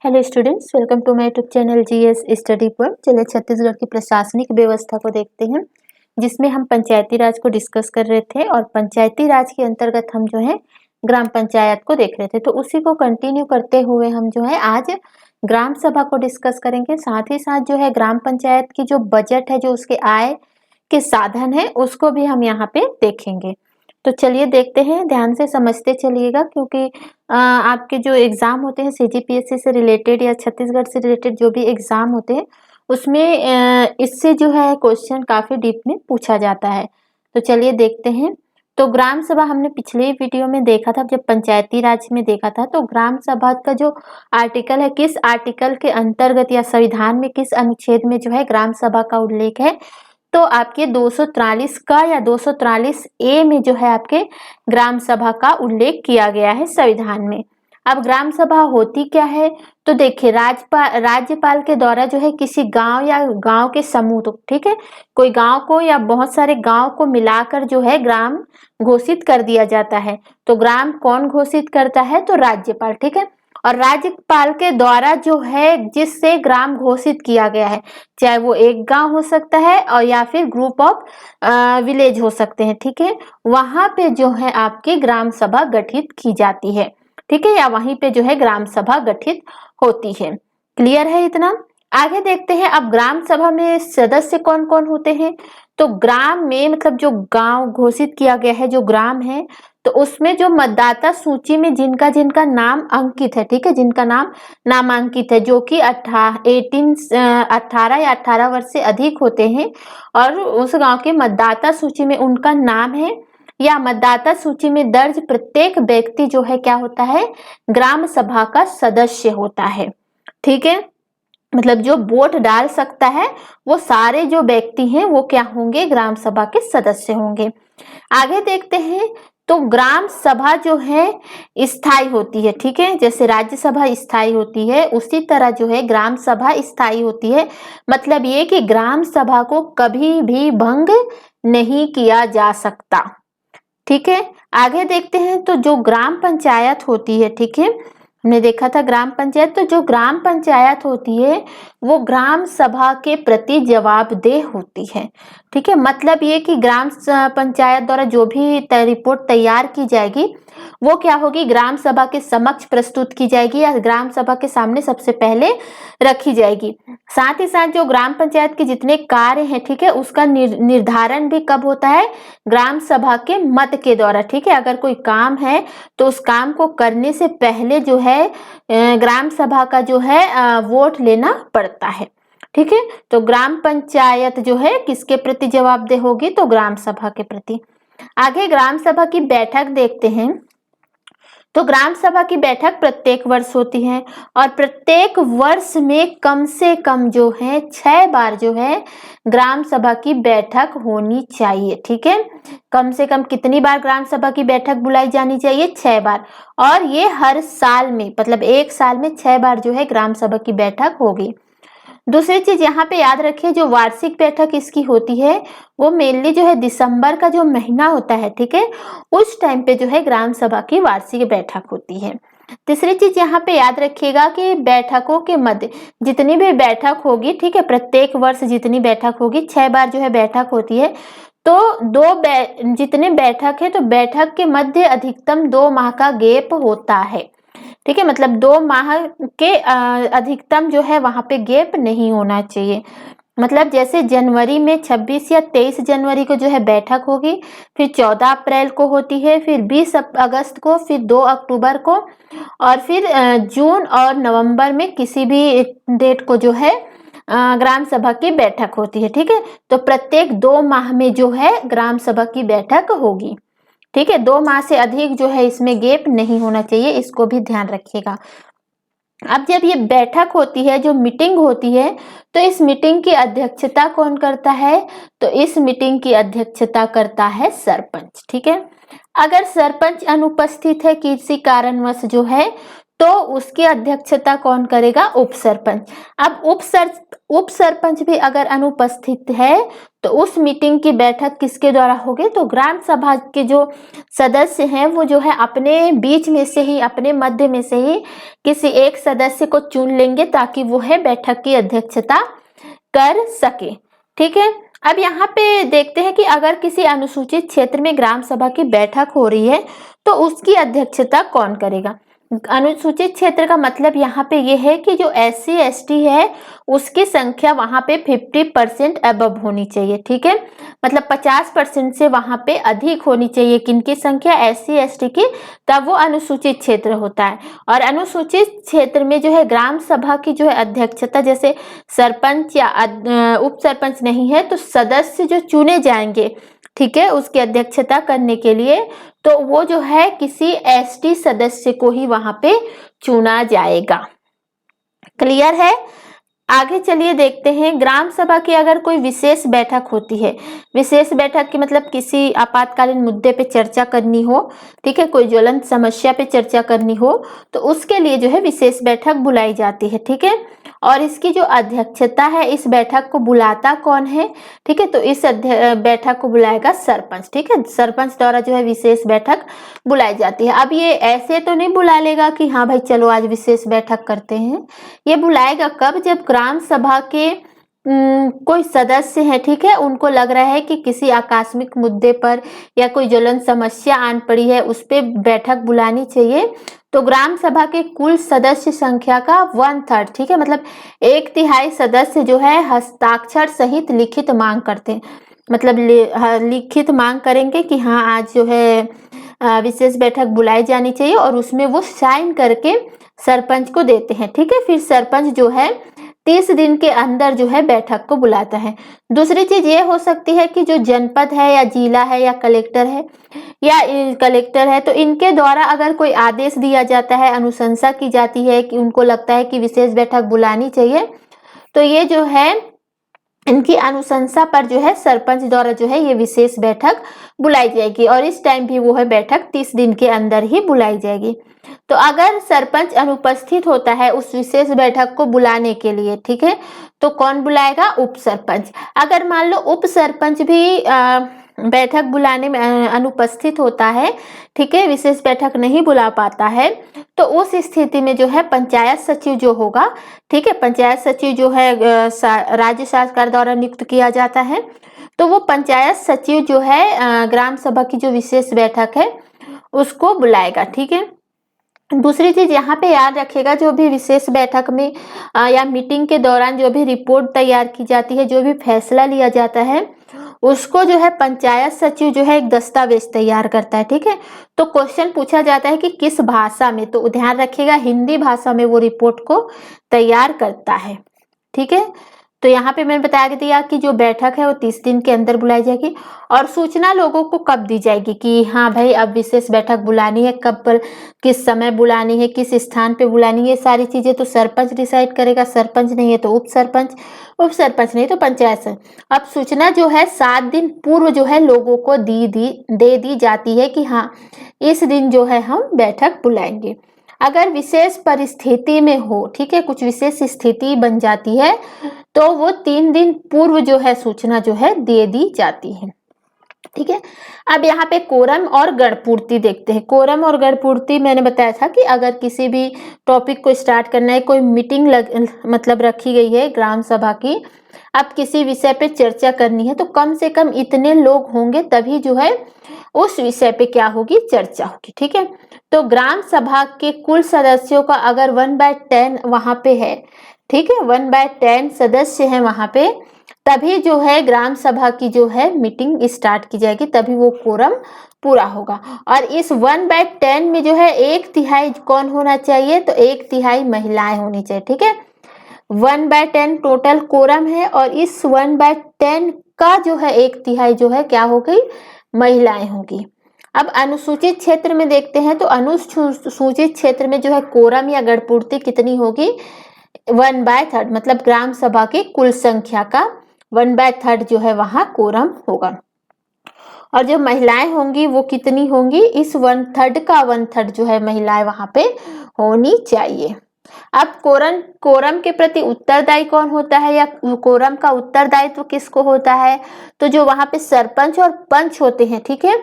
Hello students, welcome to my YouTube channel GS study point. चलिए छत्तीसगढ़ की प्रशासनिक व्यवस्था को देखते हैं, जिसमें हम पंचायती राज को डिस्कस कर रहे थे और पंचायती राज के अंतर्गत हम जो है ग्राम पंचायत को देख रहे थे। तो उसी को कंटिन्यू करते हुए हम जो है आज ग्राम सभा को डिस्कस करेंगे। साथ ही साथ जो है ग्राम पंचायत की जो बजट है, जो उसके आय के साधन है, उसको भी हम यहाँ पे देखेंगे। तो चलिए देखते हैं, ध्यान से समझते चलिएगा, क्योंकि आपके जो एग्जाम होते हैं सीजीपीएससी से रिलेटेड या छत्तीसगढ़ से रिलेटेड जो भी एग्जाम होते हैं उसमें इससे जो है क्वेश्चन काफी डीप में पूछा जाता है। तो चलिए देखते हैं। तो ग्राम सभा हमने पिछले वीडियो में देखा था, जब पंचायती राज में देखा था। तो ग्राम सभा का जो आर्टिकल है, किस आर्टिकल के अंतर्गत या संविधान में किस अनुच्छेद में जो है ग्राम सभा का उल्लेख है, तो आपके 243 का या 243 ए में जो है आपके ग्राम सभा का उल्लेख किया गया है संविधान में। अब ग्राम सभा होती क्या है, तो देखिए राज्यपाल के द्वारा जो है किसी गांव या गांव के समूह, तो ठीक है, कोई गांव को या बहुत सारे गांव को मिलाकर जो है ग्राम घोषित कर दिया जाता है। तो ग्राम कौन घोषित करता है, तो राज्यपाल, ठीक है। और राज्यपाल के द्वारा जो है जिससे ग्राम घोषित किया गया है, चाहे वो एक गांव हो सकता है और या फिर ग्रुप ऑफ विलेज हो सकते हैं, ठीक है। वहां पे जो है आपकी ग्राम सभा गठित की जाती है, ठीक है, या वहीं पे जो है ग्राम सभा गठित होती है। क्लियर है इतना? आगे देखते हैं। अब ग्राम सभा में सदस्य कौन कौन होते हैं, तो ग्राम में मतलब जो गांव घोषित किया गया है, जो ग्राम है, तो उसमें जो मतदाता सूची में जिनका जिनका नाम अंकित है, ठीक है, जिनका नाम नामांकित है, जो कि 18 या 18 वर्ष से अधिक होते हैं और उस गांव के मतदाता सूची में उनका नाम है, या मतदाता सूची में दर्ज प्रत्येक व्यक्ति जो है क्या होता है, ग्राम सभा का सदस्य होता है, ठीक है। मतलब जो वोट डाल सकता है वो सारे जो व्यक्ति हैं वो क्या होंगे, ग्राम सभा के सदस्य होंगे। आगे देखते हैं। तो ग्राम सभा जो है स्थायी होती है, ठीक है, जैसे राज्यसभा स्थायी होती है उसी तरह जो है ग्राम सभा स्थायी होती है। मतलब ये कि ग्राम सभा को कभी भी भंग नहीं किया जा सकता, ठीक है। आगे देखते हैं। तो जो ग्राम पंचायत होती है, ठीक है, हमने देखा था ग्राम पंचायत, तो जो ग्राम पंचायत होती है वो ग्राम सभा के प्रति जवाबदेह होती है, ठीक है। मतलब ये कि ग्राम पंचायत द्वारा जो भी रिपोर्ट तैयार की जाएगी वो क्या होगी, ग्राम सभा के समक्ष प्रस्तुत की जाएगी या ग्राम सभा के सामने सबसे पहले रखी जाएगी। साथ ही साथ जो ग्राम पंचायत के जितने कार्य हैं, ठीक है, उसका निर्धारण भी कब होता है, ग्राम सभा के मत के द्वारा, ठीक है। अगर कोई काम है तो उस काम को करने से पहले जो है ग्राम सभा का जो है वोट लेना पड़ता है, ठीक है। तो ग्राम पंचायत जो है किसके प्रति जवाबदेह होगी, तो ग्राम सभा के प्रति। आगे ग्राम सभा की बैठक देखते हैं। तो ग्राम सभा की बैठक प्रत्येक वर्ष होती है और प्रत्येक वर्ष में कम से कम जो है 6 बार जो है ग्राम सभा की बैठक होनी चाहिए, ठीक है। कम से कम कितनी बार ग्राम सभा की बैठक बुलाई जानी चाहिए, 6 बार। और ये हर साल में, मतलब एक साल में 6 बार जो है ग्राम सभा की बैठक होगी। दूसरी चीज यहाँ पे याद रखिए, जो वार्षिक बैठक इसकी होती है वो मेनली जो है दिसंबर का जो महीना होता है, ठीक है, उस टाइम पे जो है ग्राम सभा की वार्षिक बैठक होती है। तीसरी चीज यहाँ पे याद रखिएगा कि बैठकों के मध्य जितनी भी बैठक होगी, ठीक है, प्रत्येक वर्ष जितनी बैठक होगी, 6 बार जो है बैठक होती है, तो जितने बैठक है तो बैठक के मध्य अधिकतम 2 माह का गैप होता है, ठीक है। मतलब 2 माह के अधिकतम जो है वहां पे गैप नहीं होना चाहिए। मतलब जैसे जनवरी में 26 या 23 जनवरी को जो है बैठक होगी, फिर 14 अप्रैल को होती है, फिर 20 अगस्त को, फिर 2 अक्टूबर को, और फिर जून और नवंबर में किसी भी डेट को जो है ग्राम सभा की बैठक होती है, ठीक है। तो प्रत्येक 2 माह में जो है ग्राम सभा की बैठक होगी, ठीक है। 2 माह से अधिक जो है इसमें गैप नहीं होना चाहिए, इसको भी ध्यान रखिएगा। अब जब ये बैठक होती है, जो मीटिंग होती है, तो इस मीटिंग की अध्यक्षता कौन करता है, तो इस मीटिंग की अध्यक्षता करता है सरपंच, ठीक है। अगर सरपंच अनुपस्थित है किसी कारणवश जो है, तो उसकी अध्यक्षता कौन करेगा? उप सरपंच। अब उप सरपंच भी अगर अनुपस्थित है तो उस मीटिंग की बैठक किसके द्वारा होगी? तो ग्राम सभा के जो सदस्य हैं वो जो है अपने बीच में से ही, अपने मध्य में से ही किसी एक सदस्य को चुन लेंगे ताकि वो है बैठक की अध्यक्षता कर सके। ठीक है, अब यहाँ पे देखते हैं कि अगर किसी अनुसूचित क्षेत्र में ग्राम सभा की बैठक हो रही है तो उसकी अध्यक्षता कौन करेगा? अनुसूचित क्षेत्र का मतलब यहाँ पे ये है कि जो SC ST है उसकी संख्या वहां पे 50% अबव होनी चाहिए। ठीक है, मतलब 50% से वहां पे अधिक होनी चाहिए किनकी संख्या? SC ST की, तब वो अनुसूचित क्षेत्र होता है। और अनुसूचित क्षेत्र में जो है ग्राम सभा की जो है अध्यक्षता, जैसे सरपंच या उप सरपंच नहीं है तो सदस्य जो चुने जाएंगे, ठीक है, उसकी अध्यक्षता करने के लिए, तो वो जो है किसी ST सदस्य को ही वहां पे चुना जाएगा। क्लियर है? आगे चलिए देखते हैं, ग्राम सभा की अगर कोई विशेष बैठक होती है, विशेष बैठक की मतलब किसी आपातकालीन मुद्दे पे चर्चा करनी हो, ठीक है, कोई ज्वलंत समस्या पे चर्चा करनी हो, तो उसके लिए जो है विशेष बैठक बुलाई जाती है। ठीक है, और इसकी जो अध्यक्षता है, इस बैठक को बुलाता कौन है? ठीक है, तो इस बैठक को बुलाएगा सरपंच। ठीक है, सरपंच द्वारा जो है विशेष बैठक बुलाई जाती है। अब ये ऐसे तो नहीं बुला लेगा कि हाँ भाई चलो आज विशेष बैठक करते हैं, ये बुलाएगा कब? जब ग्राम सभा के कोई सदस्य है, ठीक है, उनको लग रहा है कि किसी आकस्मिक मुद्दे पर या कोई ज्वलंत समस्या आन पड़ी है, उस पर बैठक बुलानी चाहिए, तो ग्राम सभा के कुल सदस्य संख्या का 1/3, ठीक है, मतलब 1/3 सदस्य जो है हस्ताक्षर सहित लिखित मांग करते हैं, मतलब लिखित मांग करेंगे कि हाँ आज जो है विशेष बैठक बुलाई जानी चाहिए, और उसमें वो साइन करके सरपंच को देते हैं। ठीक है, फिर सरपंच जो है 30 दिन के अंदर जो है बैठक को बुलाता है। दूसरी चीज ये हो सकती है कि जो जनपद है या जिला है या कलेक्टर है तो इनके द्वारा अगर कोई आदेश दिया जाता है, अनुशंसा की जाती है कि उनको लगता है कि विशेष बैठक बुलानी चाहिए, तो ये जो है इनकी अनुशंसा पर जो है सरपंच द्वारा जो है ये विशेष बैठक बुलाई जाएगी, और इस टाइम भी वो है बैठक 30 दिन के अंदर ही बुलाई जाएगी। तो अगर सरपंच अनुपस्थित होता है उस विशेष बैठक को बुलाने के लिए, ठीक है, तो कौन बुलाएगा? उप सरपंच। अगर मान लो उप सरपंच भी बैठक बुलाने में अनुपस्थित होता है, ठीक है, विशेष बैठक नहीं बुला पाता है, तो उस स्थिति में जो है पंचायत सचिव जो होगा, ठीक है, पंचायत सचिव जो है राज्य सरकार द्वारा नियुक्त किया जाता है, तो वो पंचायत सचिव जो है ग्राम सभा की जो विशेष बैठक है उसको बुलाएगा। ठीक है, दूसरी चीज यहाँ पे याद रखेगा, जो भी विशेष बैठक में या मीटिंग के दौरान जो भी रिपोर्ट तैयार की जाती है, जो भी फैसला लिया जाता है, उसको जो है पंचायत सचिव जो है एक दस्तावेज तैयार करता है। ठीक है, तो क्वेश्चन पूछा जाता है कि किस भाषा में, तो ध्यान रखिएगा हिंदी भाषा में वो रिपोर्ट को तैयार करता है। ठीक है, तो यहाँ पे मैंने बता दिया कि जो बैठक है वो 30 दिन के अंदर बुलाई जाएगी, और सूचना लोगों को कब दी जाएगी कि हाँ भाई अब विशेष बैठक बुलानी है, कब पर, किस समय बुलानी है, किस स्थान पे बुलानी है, ये सारी चीजें तो सरपंच डिसाइड करेगा, सरपंच नहीं है तो उप सरपंच, उप सरपंच नहीं तो पंचायत से। अब सूचना जो है 7 दिन पूर्व जो है लोगों को दे दी जाती है कि हाँ इस दिन जो है हम बैठक बुलाएंगे। अगर विशेष परिस्थिति में हो, ठीक है, कुछ विशेष स्थिति बन जाती है, तो वो 3 दिन पूर्व जो है सूचना जो है दे दी जाती है। ठीक है, अब यहाँ पे कोरम और गणपूर्ति देखते हैं। कोरम और गणपूर्ति मैंने बताया था कि अगर किसी भी टॉपिक को स्टार्ट करना है, कोई मीटिंग मतलब रखी गई है ग्राम सभा की, अब किसी विषय पे चर्चा करनी है, तो कम से कम इतने लोग होंगे तभी जो है उस विषय पे क्या होगी, चर्चा होगी। ठीक है, तो ग्राम सभा के कुल सदस्यों का अगर 1/10 वहां पे है, ठीक है, 1/10 सदस्य हैं वहां पे, तभी जो है ग्राम सभा की जो है मीटिंग स्टार्ट की जाएगी, तभी वो कोरम पूरा होगा। और इस 1/10 में जो है 1/3 कौन होना चाहिए, तो 1/3 महिलाएं होनी चाहिए। ठीक है, 1/10 टोटल कोरम है, और इस 1/10 का जो है 1/3 जो है क्या हो गई, महिलाएं होगी। अब अनुसूचित क्षेत्र में देखते हैं, तो अनुसूचित क्षेत्र में जो है कोरम या गणपूर्ति कितनी होगी, 1/3, मतलब ग्राम सभा की कुल संख्या का 1/3 जो है वहां कोरम होगा। और जो महिलाएं होंगी वो कितनी होंगी, इस 1/3 का 1/3 जो है महिलाएं वहां पे होनी चाहिए। अब कोरम के प्रति उत्तरदायी कौन होता है, या कोरम का उत्तरदायित्व किसको होता है, तो जो वहां पे सरपंच और पंच होते हैं, ठीक है,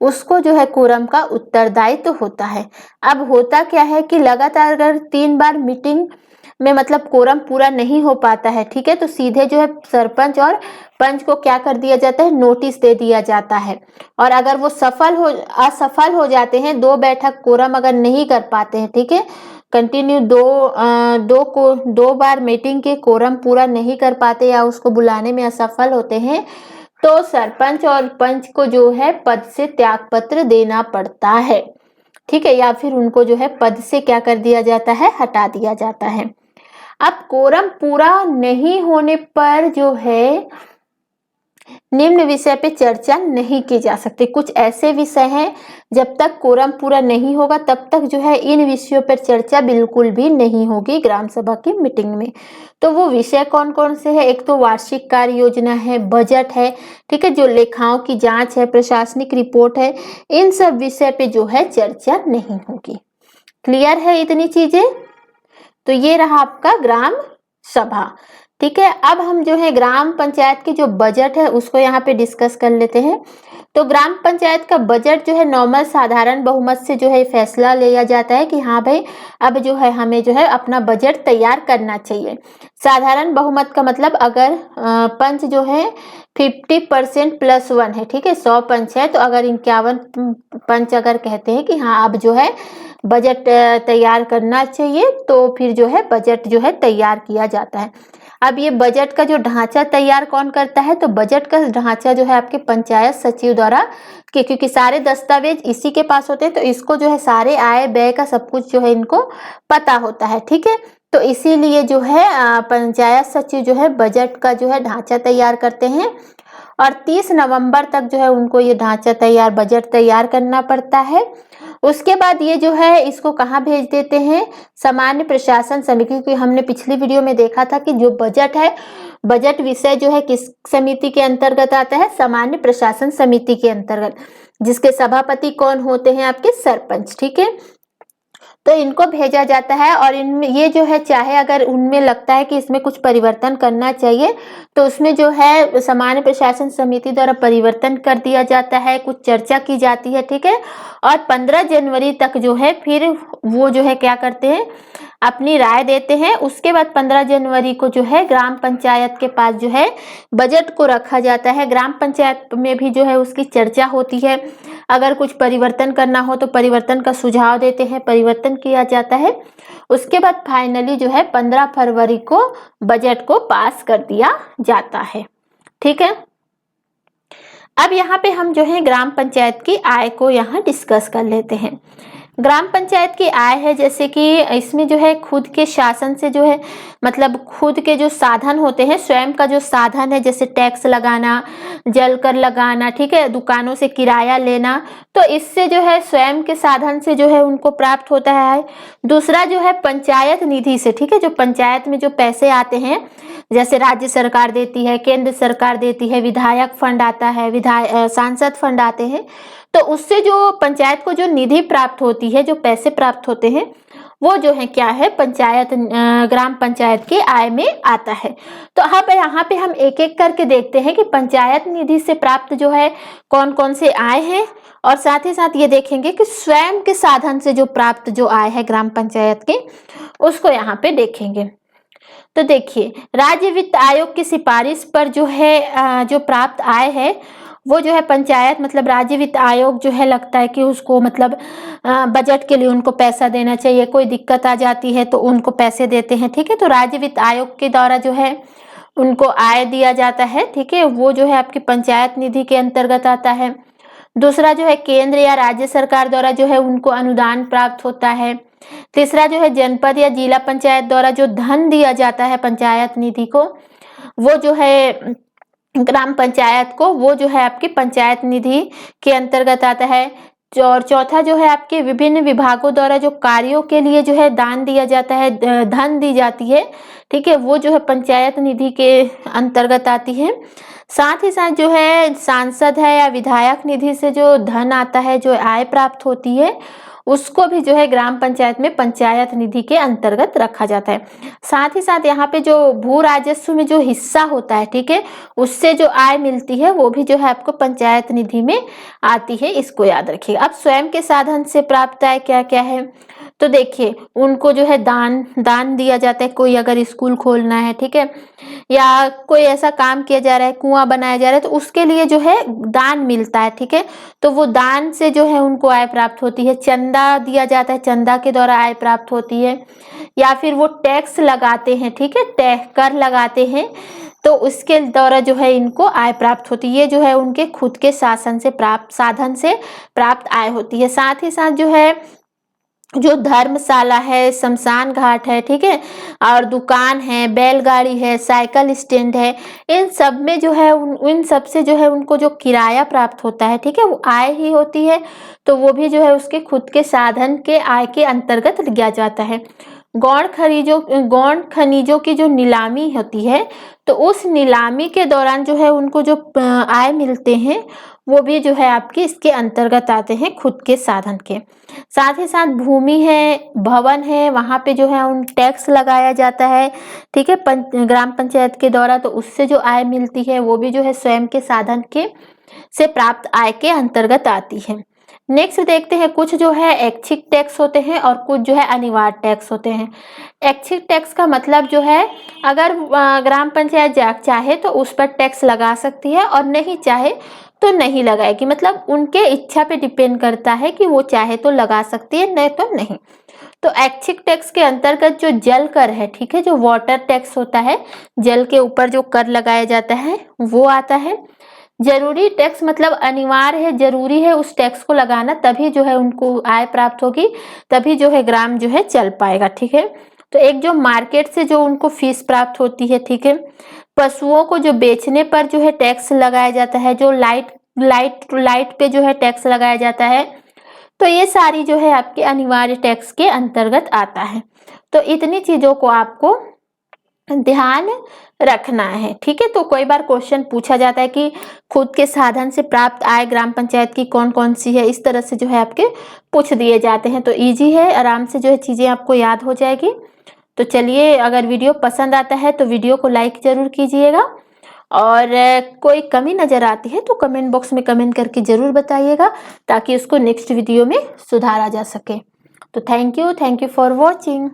उसको जो है कोरम का उत्तरदायित्व होता है। अब होता क्या है कि लगातार अगर 3 बार मीटिंग में मतलब कोरम पूरा नहीं हो पाता है, ठीक है, तो सीधे जो है सरपंच और पंच को क्या कर दिया जाता है, नोटिस दे दिया जाता है। और अगर वो असफल हो जाते हैं, 2 बैठक कोरम अगर नहीं कर पाते हैं, ठीक है, कंटिन्यू 2 बार मीटिंग के कोरम पूरा नहीं कर पाते या उसको बुलाने में असफल होते हैं, तो सरपंच और पंच को जो है पद से त्याग पत्र देना पड़ता है, ठीक है, या फिर उनको जो है पद से क्या कर दिया जाता है, हटा दिया जाता है। अब कोरम पूरा नहीं होने पर जो है निम्न विषय पे चर्चा नहीं की जा सकती। कुछ ऐसे विषय हैं जब तक कोरम पूरा नहीं होगा तब तक जो है इन विषयों पर चर्चा बिल्कुल भी नहीं होगी ग्राम सभा की मीटिंग में। तो वो विषय कौन कौन से हैं, एक तो वार्षिक कार्य योजना है, बजट है, ठीक है, जो लेखाओं की जांच है, प्रशासनिक रिपोर्ट है, इन सब विषय पे जो है चर्चा नहीं होगी। क्लियर है इतनी चीजें? तो ये रहा आपका ग्राम सभा, ठीक है। अब हम जो है ग्राम पंचायत की जो बजट है उसको यहाँ पे डिस्कस कर लेते हैं। तो ग्राम पंचायत का बजट जो है नॉर्मल साधारण बहुमत से जो है फैसला लिया जाता है कि हाँ भाई अब जो है हमें जो है अपना बजट तैयार करना चाहिए। साधारण बहुमत का मतलब अगर पंच जो है 50% + 1 है, ठीक है, 100 पंच है, तो अगर 51 पंच अगर कहते हैं कि हाँ अब जो है बजट तैयार करना चाहिए, तो फिर जो है बजट जो है तैयार किया जाता है। अब ये बजट का जो ढांचा तैयार कौन करता है, तो बजट का ढांचा जो है आपके पंचायत सचिव द्वारा, क्योंकि सारे दस्तावेज इसी के पास होते हैं, तो इसको जो है सारे आय व्यय का सब कुछ जो है इनको पता होता है, ठीक है। तो इसीलिए जो है पंचायत सचिव जो है बजट का जो है ढांचा तैयार करते हैं और 30 नवंबर तक जो है उनको ये ढांचा तैयार बजट तैयार करना पड़ता है। उसके बाद ये जो है इसको कहाँ भेज देते हैं, सामान्य प्रशासन समिति, क्योंकि हमने पिछली वीडियो में देखा था कि जो बजट है, बजट विषय जो है किस समिति के अंतर्गत आता है, सामान्य प्रशासन समिति के अंतर्गत, जिसके सभापति कौन होते हैं, आपके सरपंच, ठीक है। तो इनको भेजा जाता है और इनमें ये जो है चाहे अगर उनमें लगता है कि इसमें कुछ परिवर्तन करना चाहिए तो उसमें जो है सामान्य प्रशासन समिति द्वारा परिवर्तन कर दिया जाता है, कुछ चर्चा की जाती है, ठीक है। और 15 जनवरी तक जो है फिर वो जो है क्या करते हैं, अपनी राय देते हैं। उसके बाद 15 जनवरी को जो है ग्राम पंचायत के पास जो है बजट को रखा जाता है। ग्राम पंचायत में भी जो है उसकी चर्चा होती है, अगर कुछ परिवर्तन करना हो तो परिवर्तन का सुझाव देते हैं, परिवर्तन किया जाता है। उसके बाद फाइनली जो है 15 फरवरी को बजट को पास कर दिया जाता है, ठीक है। अब यहाँ पे हम जो है ग्राम पंचायत की आय को यहाँ डिस्कस कर लेते हैं। ग्राम पंचायत की आय है जैसे कि इसमें जो है खुद के शासन से जो है मतलब खुद के जो साधन होते हैं, स्वयं का जो साधन है, जैसे टैक्स लगाना, जल कर लगाना, ठीक है, दुकानों से किराया लेना, तो इससे जो है स्वयं के साधन से जो है उनको प्राप्त होता है। दूसरा जो है पंचायत निधि से, ठीक है, जो पंचायत में जो पैसे आते हैं, जैसे राज्य सरकार देती है, केंद्र सरकार देती है, विधायक फंड आता है, सांसद फंड आते हैं, तो उससे जो पंचायत को जो निधि प्राप्त होती है, जो पैसे प्राप्त होते हैं, वो जो है क्या है, पंचायत ग्राम पंचायत की आय में आता है। तो अब यहाँ पे हम एक एक करके देखते हैं कि पंचायत निधि से प्राप्त जो है कौन कौन से आय हैं, और साथ ही साथ ये देखेंगे कि स्वयं के साधन से जो प्राप्त जो आय है ग्राम पंचायत के, उसको यहाँ पे देखेंगे। तो देखिए, राज्य वित्त आयोग की सिफारिश पर जो है जो प्राप्त आय है वो जो है पंचायत मतलब राज्य वित्त आयोग जो है लगता है कि उसको मतलब बजट के लिए उनको पैसा देना चाहिए, कोई दिक्कत आ जाती है तो उनको पैसे देते हैं, ठीक है। तो राज्य वित्त आयोग के द्वारा जो है उनको आय दिया जाता है, ठीक है, वो जो है आपकी पंचायत निधि के अंतर्गत आता है। दूसरा जो है केंद्र या राज्य सरकार द्वारा जो है उनको अनुदान प्राप्त होता है। तीसरा जो है जनपद या जिला पंचायत द्वारा जो धन दिया जाता है पंचायत निधि को, वो जो है ग्राम पंचायत को, वो जो है आपकी पंचायत निधि के अंतर्गत आता है। और चौथा जो है आपके विभिन्न विभागों द्वारा जो कार्यों के लिए जो है दान दिया जाता है, धन दी जाती है, ठीक है, वो जो है पंचायत निधि के अंतर्गत आती है। साथ ही साथ जो है सांसद है या विधायक निधि से जो धन आता है, जो आय प्राप्त होती है, उसको भी जो है ग्राम पंचायत में पंचायत निधि के अंतर्गत रखा जाता है। साथ ही साथ यहाँ पे जो भू राजस्व में जो हिस्सा होता है, ठीक है, उससे जो आय मिलती है वो भी जो है आपको पंचायत निधि में आती है, इसको याद रखिएगा। अब स्वयं के साधन से प्राप्त आय क्या क्या है, तो देखिए उनको जो है दान दिया जाता है। कोई अगर स्कूल खोलना है, ठीक है, या कोई ऐसा काम किया जा रहा है, कुआं बनाया जा रहा है, तो उसके लिए जो है दान मिलता है, ठीक है, तो वो दान से जो है उनको आय प्राप्त होती है। चंदा दिया जाता है, चंदा के द्वारा आय प्राप्त होती है। या फिर वो टैक्स लगाते हैं, ठीक है, कर लगाते हैं, तो उसके द्वारा जो है इनको आय प्राप्त होती है। ये जो है उनके खुद के साधन से प्राप्त आय होती है। साथ ही साथ जो है जो धर्मशाला है, शमशान घाट है, ठीक है, और दुकान है, बैलगाड़ी है, साइकिल स्टैंड है, इन सब में जो है इन सब से जो है उनको जो किराया प्राप्त होता है, ठीक है, वो आय ही होती है। तो वो भी जो है उसके खुद के साधन के आय के अंतर्गत लिया जाता है। गौण खनिजों की जो नीलामी होती है, तो उस नीलामी के दौरान जो है उनको जो आय मिलते हैं, वो भी जो है आपके इसके अंतर्गत आते हैं, खुद के साधन के। साथ ही साथ भूमि है, भवन है, वहाँ पे जो है उन टैक्स लगाया जाता है, ठीक है, ग्राम पंचायत के द्वारा, तो उससे जो आय मिलती है वो भी जो है स्वयं के साधन के से प्राप्त आय के अंतर्गत आती है। नेक्स्ट देखते हैं, कुछ जो है ऐच्छिक टैक्स होते हैं और कुछ जो है अनिवार्य टैक्स होते हैं। ऐच्छिक टैक्स का मतलब जो है अगर ग्राम पंचायत चाहे तो उस पर टैक्स लगा सकती है और नहीं चाहे तो नहीं लगाएगी, मतलब उनके इच्छा पे डिपेंड करता है कि वो चाहे तो लगा सकती है, नहीं तो नहीं। तो ऐच्छिक टैक्स के अंतर्गत जो जल कर है, ठीक है, जो वाटर टैक्स होता है, जल के ऊपर जो कर लगाया जाता है, वो आता है। जरूरी टैक्स मतलब अनिवार्य है, जरूरी है उस टैक्स को लगाना, तभी जो है उनको आय प्राप्त होगी, तभी जो है ग्राम जो है चल पाएगा, ठीक है। तो एक जो मार्केट से जो उनको फीस प्राप्त होती है, ठीक है, पशुओं को जो बेचने पर जो है टैक्स लगाया जाता है, जो लाइट पे जो है टैक्स लगाया जाता है, तो ये सारी जो है आपके अनिवार्य टैक्स के अंतर्गत आता है। तो इतनी चीजों को आपको ध्यान रखना है, ठीक है। तो कई बार क्वेश्चन पूछा जाता है कि खुद के साधन से प्राप्त आय ग्राम पंचायत की कौन कौन सी है, इस तरह से जो है आपके पूछ दिए जाते हैं। तो इजी है, आराम से जो है चीजें आपको याद हो जाएगी। तो चलिए, अगर वीडियो पसंद आता है तो वीडियो को लाइक जरूर कीजिएगा, और कोई कमी नजर आती है तो कमेंट बॉक्स में कमेंट करके जरूर बताइएगा, ताकि उसको नेक्स्ट वीडियो में सुधारा जा सके। तो थैंक यू फॉर वॉचिंग।